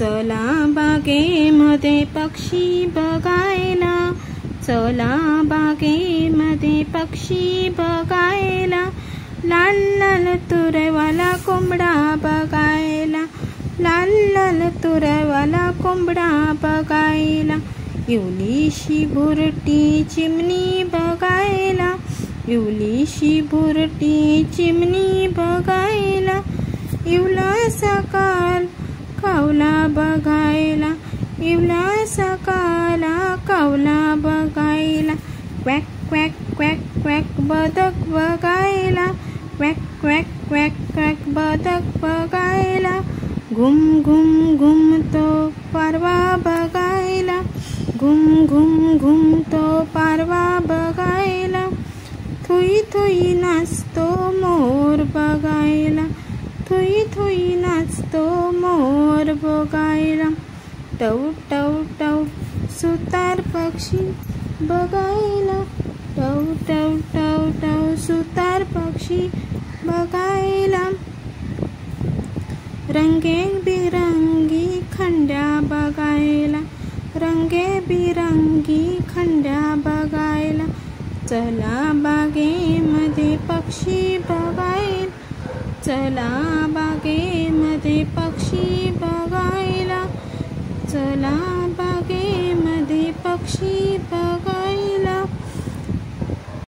चला बागेमध्ये पक्षी बघायला, चला बागेमध्ये पक्षी बघायला, लाल लाल तुरेवाला कोंबडा बघायला, लाल लाल तुरेवाला कोंबडा बघायला, इवलीशी भुरटी चिमणी बघायला, इवलीशी भुरटी चिमणी बघायला, इवला सकाळ कावला बघायला, इवला सकाळला कावला बघायला, क्वॅक क्वॅक क्वॅक क्वॅक बदक बघायला, क्वॅक क्वॅक क्वॅक क्वॅक बदक बघायला, घुम घुम घुमतो पारवा बघायला, घुम घुम घुमतो पारवा बघायला, थुई थुई नाचतो मोर बघायला, थुई थुई नाचतो मोर बघायला, टव टव टव सुतार पक्षी बघायला, टव टव टव टव सुतार पक्षी बघायला, रंगीबिरंगी खंड्या बघायला, रंगीबिरंगी खंड्या बघायला, चला बागेमध्ये पक्षी बघायला, चला बागेमध्ये पक्षी बघायला, चला बागेमध्ये पक्षी बघायला.